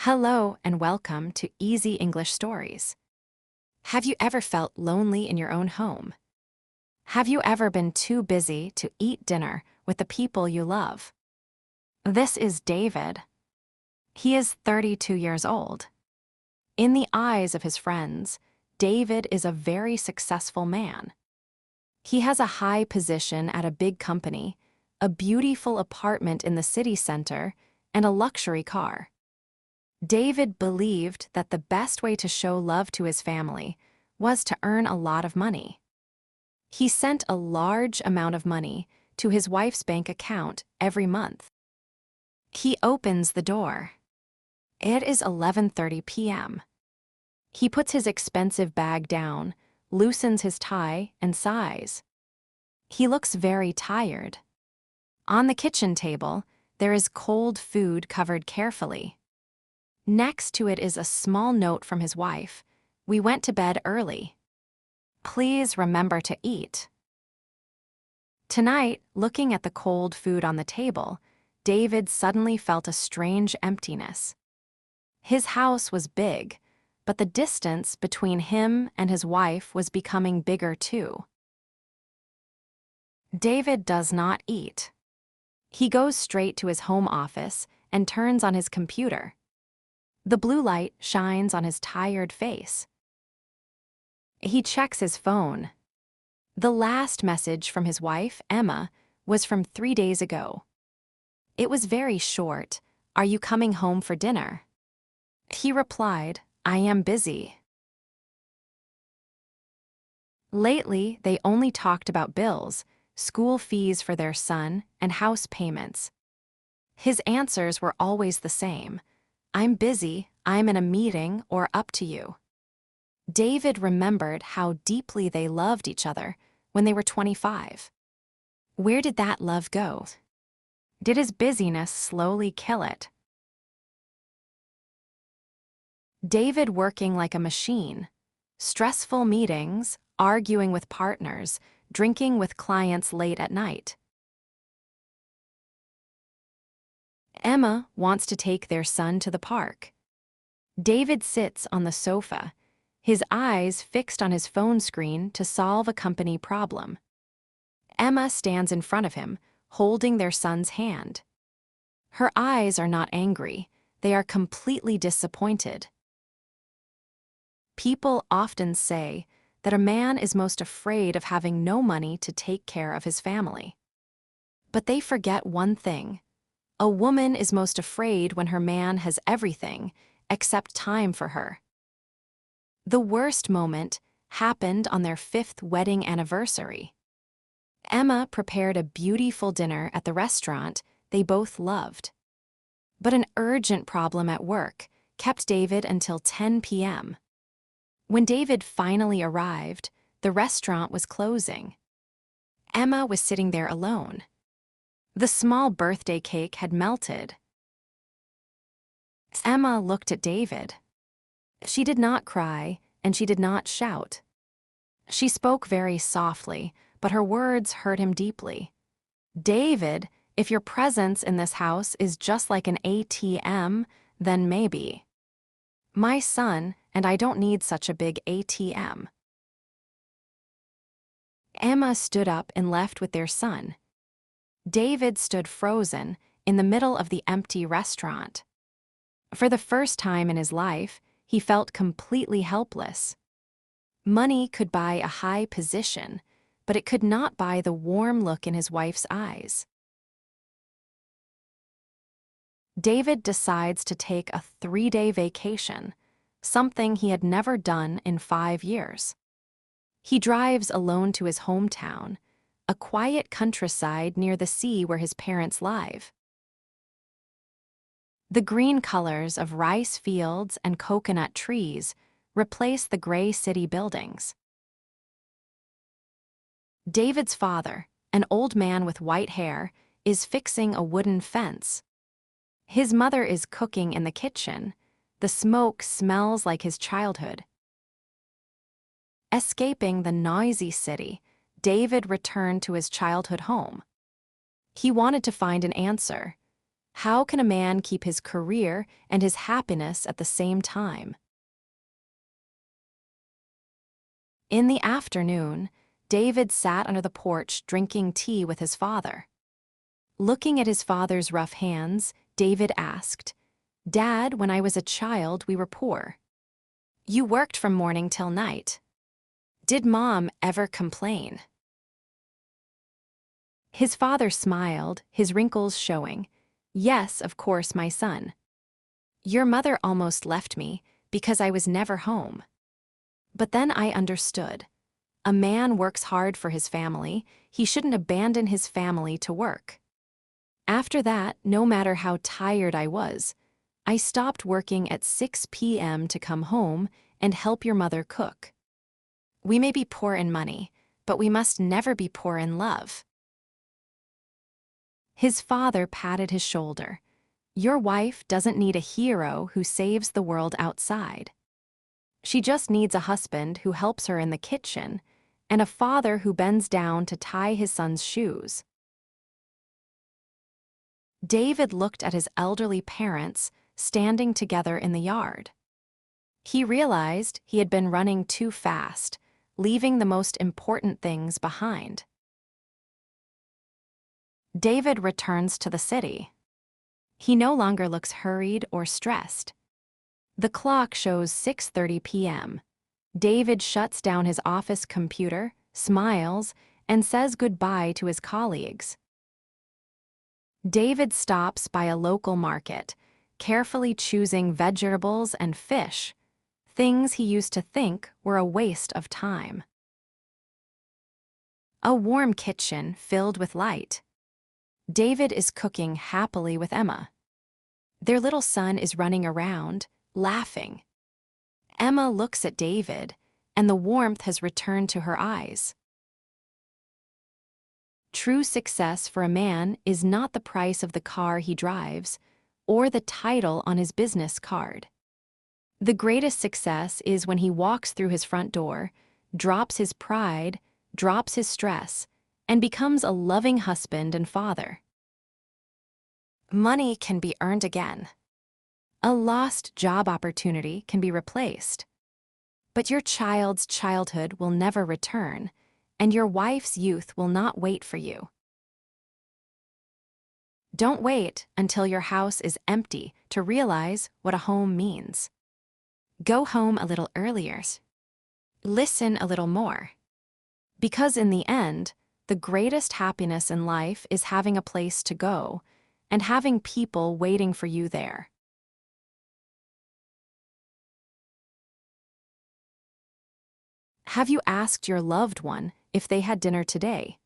Hello and welcome to Easy English Stories. Have you ever felt lonely in your own home? Have you ever been too busy to eat dinner with the people you love? This is David. He is 32 years old. In the eyes of his friends, David is a very successful man. He has a high position at a big company, a beautiful apartment in the city center, and a luxury car. David believed that the best way to show love to his family was to earn a lot of money. He sent a large amount of money to his wife's bank account every month. He opens the door. It is 11:30 p.m. He puts his expensive bag down, loosens his tie, and sighs. He looks very tired. On the kitchen table, there is cold food covered carefully. Next to it is a small note from his wife. "We went to bed early. Please remember to eat." Tonight, looking at the cold food on the table, David suddenly felt a strange emptiness. His house was big, but the distance between him and his wife was becoming bigger too. David does not eat. He goes straight to his home office and turns on his computer. The blue light shines on his tired face. He checks his phone. The last message from his wife, Emma, was from 3 days ago. It was very short. "Are you coming home for dinner?" He replied, "I am busy." Lately, they only talked about bills, school fees for their son, and house payments. His answers were always the same. "I'm busy, I'm in a meeting, or up to you." David remembered how deeply they loved each other when they were 25. Where did that love go? Did his busyness slowly kill it? David working like a machine. Stressful meetings, arguing with partners, drinking with clients late at night. Emma wants to take their son to the park. David sits on the sofa, his eyes fixed on his phone screen to solve a company problem. Emma stands in front of him, holding their son's hand. Her eyes are not angry, they are completely disappointed. People often say that a man is most afraid of having no money to take care of his family. But they forget one thing. A woman is most afraid when her man has everything except time for her. The worst moment happened on their 5th wedding anniversary. Emma prepared a beautiful dinner at the restaurant they both loved. But an urgent problem at work kept David until 10 p.m. When David finally arrived, the restaurant was closing. Emma was sitting there alone. The small birthday cake had melted. Emma looked at David. She did not cry, and she did not shout. She spoke very softly, but her words hurt him deeply. "David, if your presence in this house is just like an ATM, then maybe. My son and I don't need such a big ATM." Emma stood up and left with their son. David stood frozen in the middle of the empty restaurant. For the first time in his life, he felt completely helpless. Money could buy a high position, but it could not buy the warm look in his wife's eyes. David decides to take a 3-day vacation, something he had never done in 5 years. He drives alone to his hometown, a quiet countryside near the sea where his parents live. The green colors of rice fields and coconut trees replace the gray city buildings. David's father, an old man with white hair, is fixing a wooden fence. His mother is cooking in the kitchen. The smoke smells like his childhood. Escaping the noisy city, David returned to his childhood home. He wanted to find an answer. How can a man keep his career and his happiness at the same time? In the afternoon, David sat under the porch drinking tea with his father. Looking at his father's rough hands, David asked, "Dad, when I was a child, we were poor. You worked from morning till night. Did Mom ever complain?" His father smiled, his wrinkles showing. "Yes, of course, my son. Your mother almost left me because I was never home. But then I understood. A man works hard for his family. He shouldn't abandon his family to work. After that, no matter how tired I was, I stopped working at 6 p.m. to come home and help your mother cook. We may be poor in money, but we must never be poor in love." His father patted his shoulder. "Your wife doesn't need a hero who saves the world outside. She just needs a husband who helps her in the kitchen and a father who bends down to tie his son's shoes." David looked at his elderly parents standing together in the yard. He realized he had been running too fast, leaving the most important things behind. David returns to the city. He no longer looks hurried or stressed. The clock shows 6:30 p.m. David shuts down his office computer, smiles, and says goodbye to his colleagues. David stops by a local market, carefully choosing vegetables and fish, things he used to think were a waste of time. A warm kitchen filled with light. David is cooking happily with Emma. Their little son is running around, laughing. Emma looks at David, and the warmth has returned to her eyes. True success for a man is not the price of the car he drives or the title on his business card. The greatest success is when he walks through his front door, drops his pride, drops his stress, and becomes a loving husband and father. Money can be earned again. A lost job opportunity can be replaced. But your child's childhood will never return, and your wife's youth will not wait for you. Don't wait until your house is empty to realize what a home means. Go home a little earlier. Listen a little more. Because in the end, the greatest happiness in life is having a place to go and having people waiting for you there. Have you asked your loved one if they had dinner today?